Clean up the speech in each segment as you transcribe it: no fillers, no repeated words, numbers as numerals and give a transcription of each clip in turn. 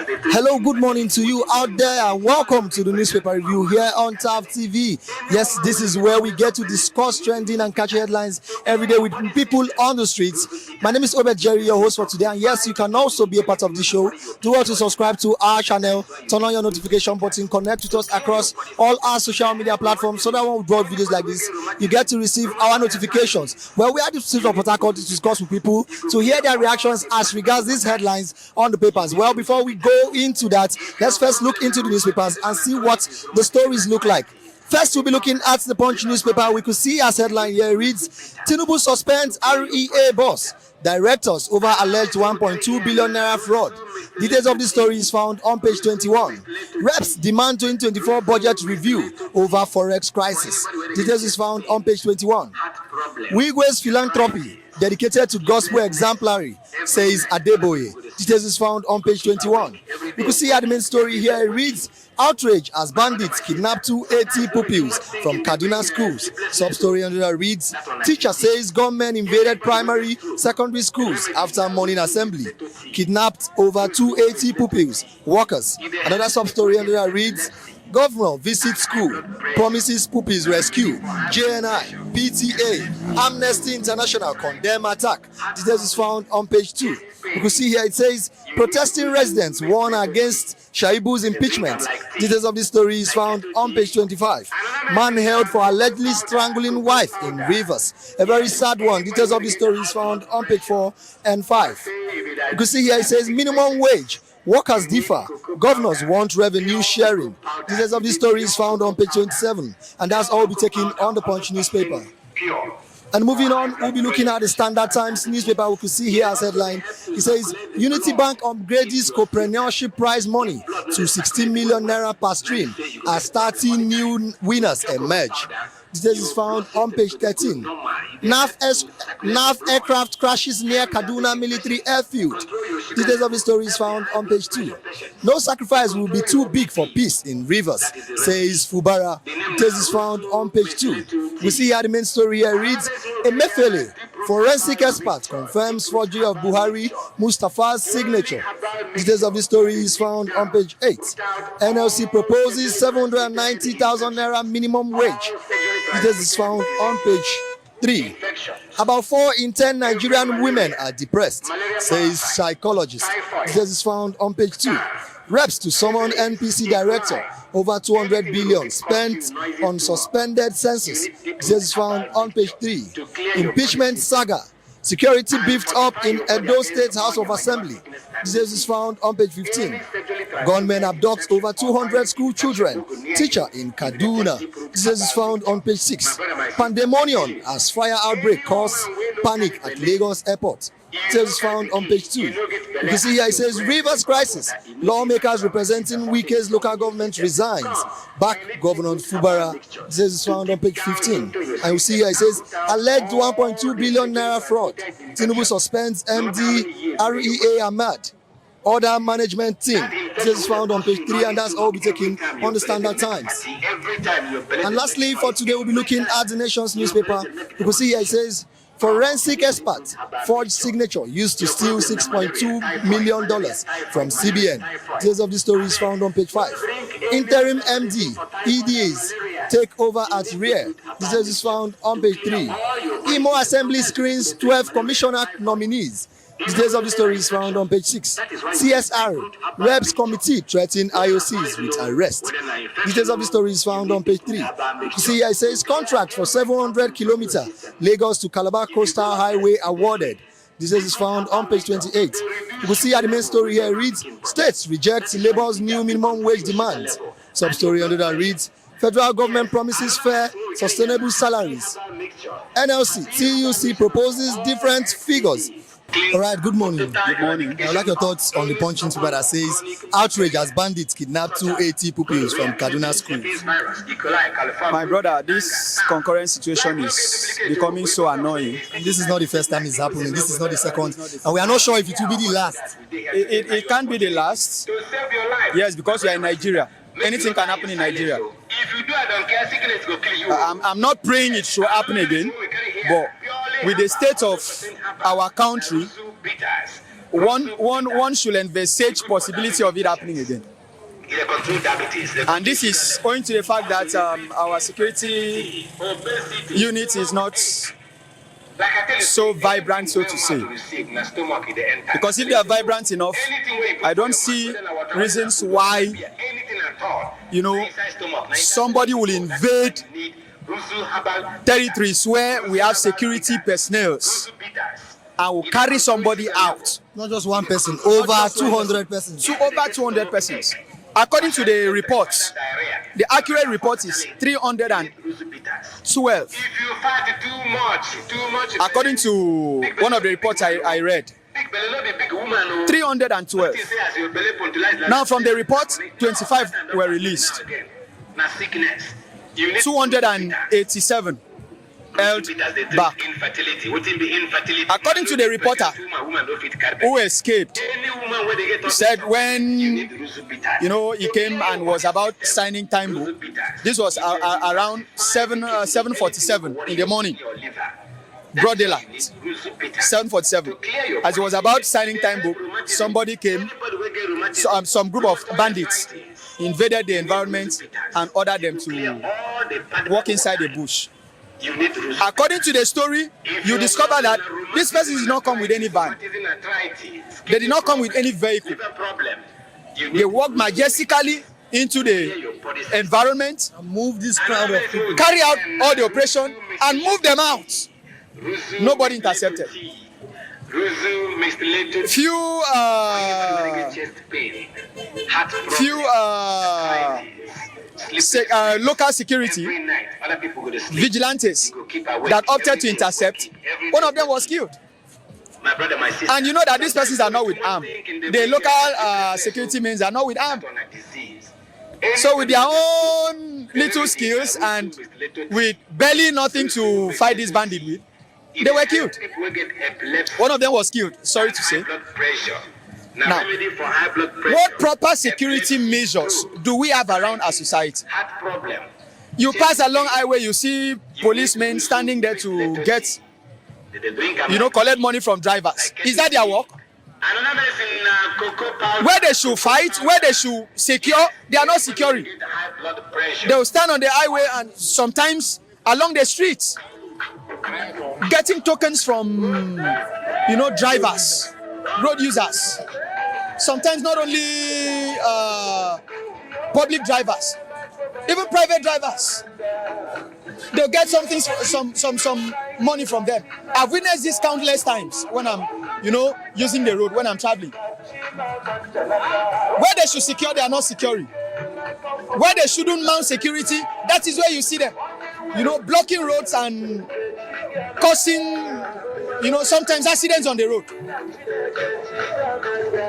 Hello, good morning to you out there, and welcome to the newspaper review here on TAV TV. Yes, this is where we get to discuss trending and catchy headlines every day with people on the streets. My name is Alledgedly, your host for today, and yes, you can also be a part of the show. Do want to subscribe to our channel, turn on your notification button, connect with us across all our social media platforms so that when we drop videos like this, you get to receive our notifications. Well, we are the city of Port Harcourt to discuss with people to hear their reactions as regards these headlines on the papers. Well, before we go into that, let's first look into the newspapers and see what the stories look like. First, we'll be looking at the Punch newspaper. We could see as headline here reads, Tinubu suspends REA boss, directors over alleged 1.2 billion naira fraud. Details of the story is found on page 21. Reps demand 2024 budget review over forex crisis. Details is found on page 21. Wigwe's philanthropy dedicated to gospel exemplary, says Adeboye. Details is found on page 21. You can see at the main story here, it reads, outrage as bandits kidnap 280 pupils from Kaduna schools. Sub-story under that reads, teacher says gunmen invaded primary, secondary schools after morning assembly. Kidnapped over 280 pupils, workers. Another sub-story under that reads, governor visits school, promises pupils rescue. JNI, PTA, Amnesty International condemn attack. Details is found on page 2. You can see here it says, protesting residents warn against Shaibu's impeachment. Details of this story is found on page 25. Man held for allegedly strangling wife in Rivers. A very sad one. Details of this story is found on page 4 and 5. You can see here it says, minimum wage. Workers differ. Governors want revenue sharing. Details of this story is found on page 27. And that's all we'll be taking on the Punch newspaper. And moving on, we'll be looking at the Standard Times newspaper. We could see here as headline. It says, Unity Bank upgrades co-preneurship prize money to 16 million naira per stream as 30 new winners emerge. Details is found on page 13. NAF aircraft crashes near Kaduna military airfield. Details of the story is found on page 2. No sacrifice will be too big for peace in Rivers, says Fubara. Details is found on page 2. We see here the main story here reads, Emefiele, forensic expert confirms forgery of Buhari Mustafa's signature. Details of the story is found on page 8. NLC proposes 790,000 naira minimum wage. Details is found on page 3. About 4 in 10 Nigerian women are depressed, says psychologist. Details is found on page 2. Reps to summon NPC director. Over 200 billion spent on suspended census. Details is found on page 3. Impeachment saga. Security beefed up in Edo State House of Assembly. Details is found on page 15. Gunmen abduct over 200 school children. Teacher in Kaduna. Details is found on page 6. Pandemonium as fire outbreak causes panic at Lagos Airport. Details is found on page 2. You can see here it says Rivers crisis. Lawmakers representing Wike's local government resigns. Back Governor Fubara. Details is found on page 15. And you see here it says alleged 1.2 billion naira fraud. Tinubu suspends MD REA Ahmad. Order management team. Details is found on page 3, and that's all we'll be taking on the Standard Times. And lastly, for today, we'll be looking at the Nation's newspaper. You can see here it says, forensic expert forged signature used to steal $6.2 million from CBN. Details of the story is found on page 5. Interim MD, EDAs take over at rear. Details is found on page 3. Imo Assembly screens 12 commissioner nominees. Details of the story is found on page 6. CSR, Reps Committee threaten IOCs with arrest. Details of the story is found on page 3. You see here it says contract for 700 kilometer Lagos to Calabar Coastal Highway awarded. Details is found on page 28. You will see at the main story here reads, states reject Labour's new minimum wage demands. Sub-story under that reads, federal government promises fair, sustainable salaries. NLC, TUC proposes different figures. All right, good morning. Good morning. I would like your thoughts on the Punch newspaper that says outrage as bandits kidnap 280 pupils from Kaduna schools. My brother, this concurrent situation is becoming so annoying. This is not the first time it's happening. This is not the second. And we are not sure if it will be the last. It can't be the last. Yes, because we are in Nigeria. Anything can happen in Nigeria. I'm not praying it should happen again, but with the state of our country, one should envisage possibility of it happening again. And this is owing to the fact that our security unit is not so vibrant, so to say. Because if they are vibrant enough, I don't see reasons why, somebody will invade territories where we have security personnel and will carry somebody out. Not just one person, over 200 persons. Over 200 persons. According to the reports, the accurate report is 312. According to one of the reports I read, 312. Now from the report, 25 were released. 287 held back. According to the reporter who escaped, said when he came and was about signing time book, this was around 7:47 in the morning, broad daylight, 7:47. As he was about signing time book, somebody came, some group of bandits invaded the environment and ordered them to walk inside the bush. According to the story, you discover that this person did not come with any van. They did not come with any vehicle. They walked majestically into the environment, Move this crowd of people. carry out all the operation, and move them out. Nobody intercepted. Few local security vigilantes that opted to intercept, one of them was killed. And you know that these persons are not with arm. The local security men are not with arm. So with their own little skills and with barely nothing to fight this bandit with, they were killed. One of them was killed, sorry to say. Now, what proper security measures do we have around our society? You pass along highway, you see policemen standing there to get, collect money from drivers. Is that their work? Where they should fight, where they should secure, they are not securing. They will stand on the highway and sometimes along the streets, getting tokens from, drivers, road users. Sometimes not only public drivers, even private drivers. They'll get something, some money from them. I've witnessed this countless times when I'm, using the road, when I'm traveling. Where they should secure, they are not securing. Where they shouldn't mount security, that is where you see them, blocking roads and causing, sometimes accidents on the road.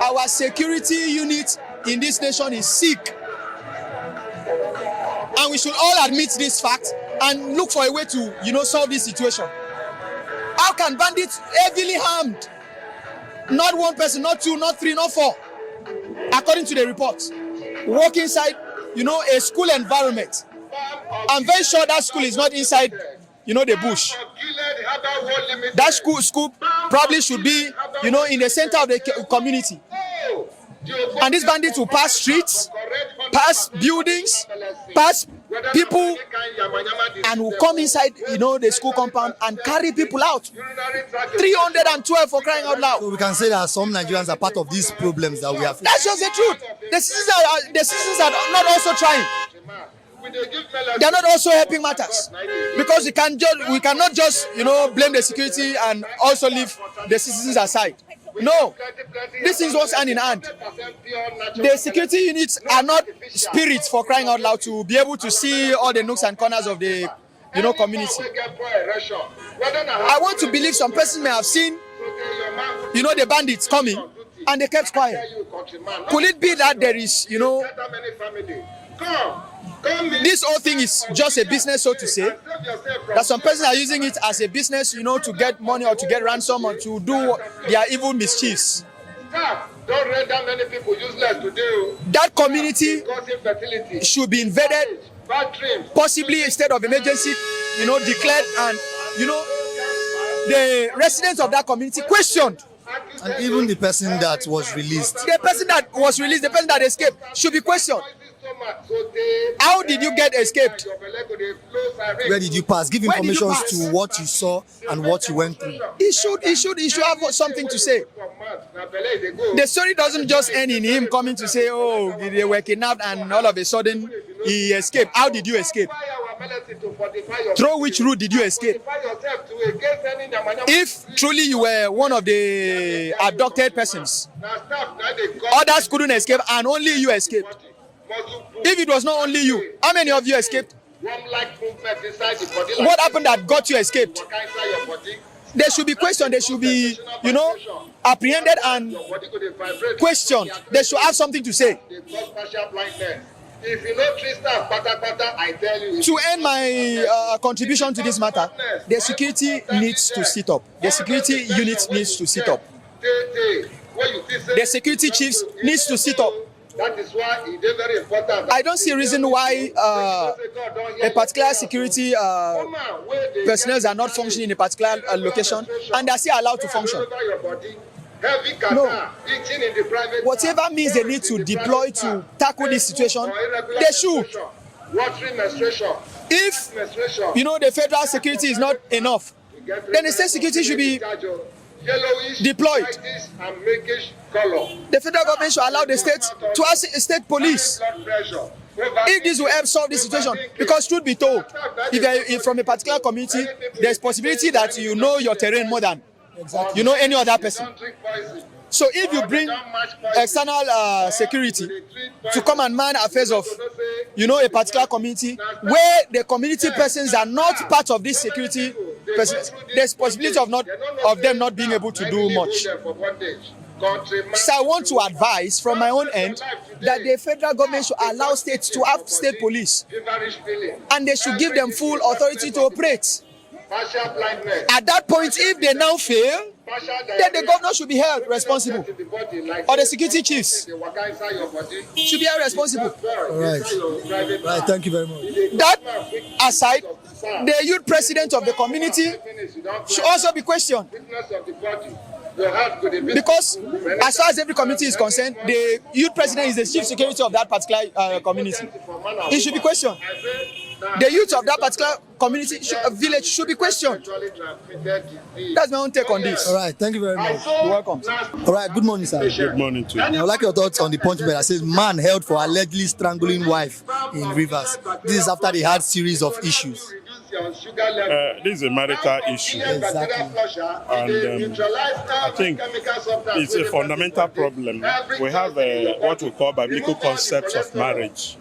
Our security unit in this nation is sick. And we should all admit this fact and look for a way to, solve this situation. How can bandits heavily armed, not one person, not two, not three, not four, according to the reports, walk inside, a school environment? I'm very sure that school is not inside, the bush. That school probably should be, in the center of the community. And these bandits will pass streets, pass buildings, pass people, and will come inside, the school compound and carry people out. 312 for crying out loud. So we can say that some Nigerians are part of these problems that we have. That's just the truth. The citizens are not also trying. They are not also helping matters, because we cannot just blame the security and also leave the citizens aside. No, this is what's hand in hand. The security units are not spirits, for crying out loud, to be able to see all the nooks and corners of the community. I want to believe some persons may have seen the bandits coming and they kept quiet. Could it be that there is this whole thing is just a business, so to say, that some persons are using it as a business, to get money or to get ransom or to do their evil mischiefs? Don't render that many people useless today. That community should be invaded, possibly a state of emergency, declared, and the residents of that community questioned. And even the person that was released. The person that was released, the person that escaped, should be questioned. How did you get escaped? Where did you pass? Give information to what you saw and what you went through. He should have something to say. The story doesn't just end in him coming to say, oh, they were kidnapped and all of a sudden he escaped. How did you escape? Through which route did you escape? If truly you were one of the abducted persons, others couldn't escape and only you escaped. If it was not only you, how many of you escaped? What happened that got you escaped? They should be questioned. They should be, apprehended and questioned. They should have something to say. If you know Tristan, I tell you. To end my contribution to this matter, the security needs to sit up. The security unit needs to sit up. The security chiefs needs to sit up. That is why it is very important. I don't see a reason why a particular security personnel are not functioning in a particular location and they are still allowed to function. No. Whatever means they need to deploy to tackle this situation, they should. If the federal security is not enough, then the state security should be deployed. The federal government should allow the state to have a state police. If this will help solve this situation, because truth be told, if you're from a particular community, there's possibility that you know your terrain more than you know any other person. So if you bring external security to come and man affairs of a particular community where the community persons are not part of this security persons, there's possibility of them not being able to do much. So I want to advise from my own end that the federal government should allow states to have state police and they should give them full authority to operate. At that point, if they now fail, then the governor should be held responsible, or the security chiefs should be held responsible. All right, thank you very much. That aside, the youth president of the community should also be questioned. Because as far as every community is concerned, the youth president is the chief security of that particular community. He should be questioned. The youth of that particular community, village should be questioned. That's my own take on this. All right, thank you very much. You're welcome. All right, good morning, sir. Good morning to you. I would like your thoughts on the punch that says man held for allegedly strangling wife in Rivers. This is after they had series of issues. This is a marital issue. Exactly. And I think it's a fundamental problem. We have what we call biblical concepts of marriage.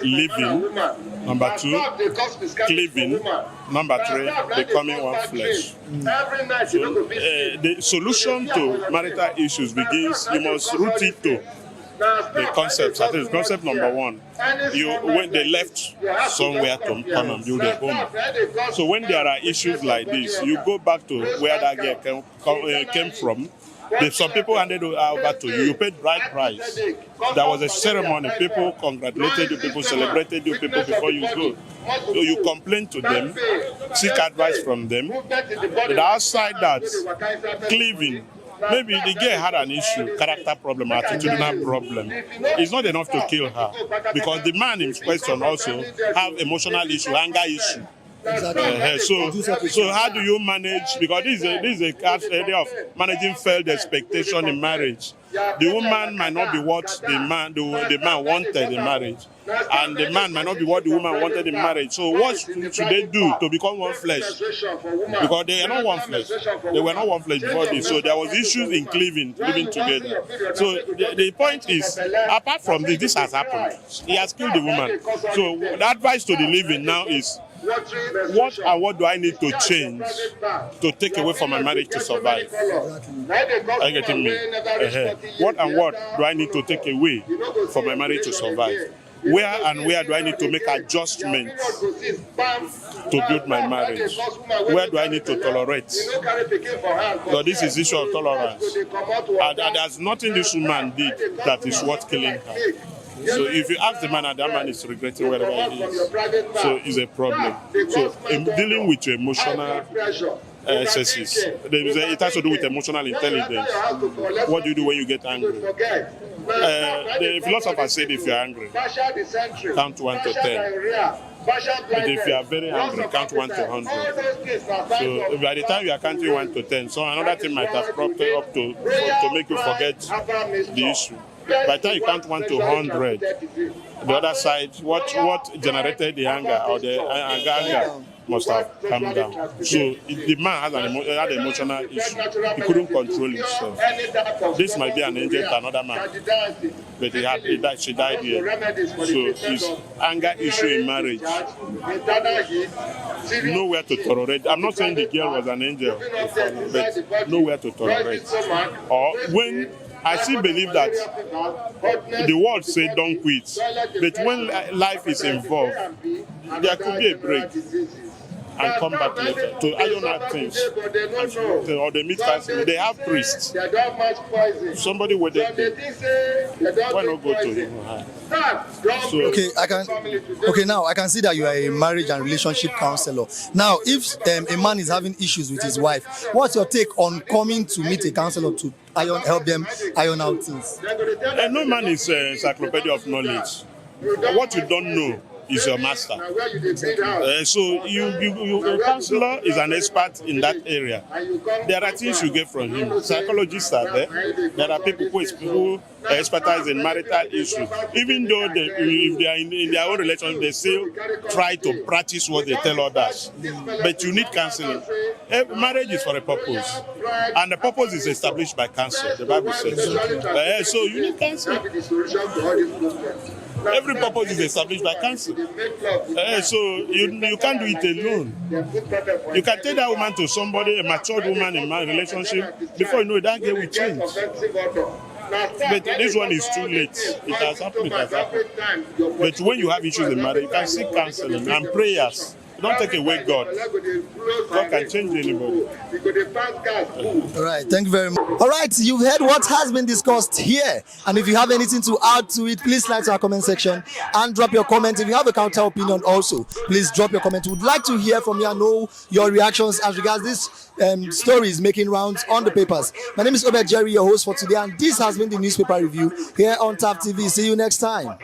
Living, number two, cleaving, number three, becoming one flesh. So, the solution to marital issues begins, you must root it to the concepts. I think concept number one, when they left somewhere to come and build a home. So when there are issues like this, you go back to where that girl came from. Some people handed over to you. You paid right price. There was a ceremony. People congratulated you. People celebrated you. People before you go. So you complain to them, seek advice from them. But outside that, cleaving. Maybe the girl had an issue, character problem, attitudinal problem. It's not enough to kill her because the man in question also have emotional issue, anger issue. Exactly. So how do you manage? Because this is a area of managing failed expectation in marriage. The woman might not be what the man wanted in marriage, and the man might not be what the woman wanted in marriage. So what should they do to become one flesh? Because they are not one flesh. They were not one flesh before this. So there was issues in living together. So the point is, apart from this has happened. He has killed the woman. So the advice to the living now is, what do I need to change to take away from my marriage to survive? Are you getting me? What do I need to take away from my marriage to survive? Where do I need to make adjustments to build my marriage? Where do I need to tolerate? So this is issue of tolerance. And there's nothing this woman did that is worth killing her. So if you ask the man and that man is regretting wherever he is, so it's a problem. So in dealing with your emotional excesses. It has to do with emotional intelligence. What do you do when you get angry? The philosopher said if you're angry, count 1 to 10. But if you are very angry, count 1 to 100. So by the time you are counting 1 to 10, so another thing might have cropped up to make you forget the issue. By the time you count 1 to 100, the other side, what generated the anger or the anger must have come down. So the man had an emotional issue. He couldn't control himself. This might be an angel to another man, but she died here. So his anger issue in marriage, nowhere to tolerate. I'm not saying the girl was an angel, but nowhere to tolerate. Or when I still believe that the world say don't quit, but when life is involved, there could be a break and come back later to iron out things. Or they meet counseling. They have priests. Somebody with them. Why not go to him? So, now I can see that you are a marriage and relationship counselor. Now, if a man is having issues with his wife, what's your take on coming to meet a counselor to help them iron out things? No man is an encyclopedia of knowledge. What you don't know is your master. So a counselor is an expert in that area. There are things you get from him. Psychologists are there. There are people who expertise in marital issues. Even though if they are in their own relationship, they still try to practice what they tell others. But you need counseling. Marriage is for a purpose. And the purpose is established by counsel. The Bible says so. So you need counseling. Every purpose is established by counsel. So you can't do it alone. You can take that woman to somebody, a matured woman in my relationship, before you know it, that girl will change. But this one is too late. It has happened. But when you have issues in marriage, you can seek counseling and prayers. Don't take away God. God can change anybody. All right, thank you very much. All right, you've heard what has been discussed here. And if you have anything to add to it, please slide to our comment section and drop your comment. If you have a counter opinion also, please drop your comment. We would like to hear from you and know your reactions as regards this stories making rounds on the papers. My name is Alledgedly, your host for today, and this has been the newspaper review here on TAP TV. See you next time.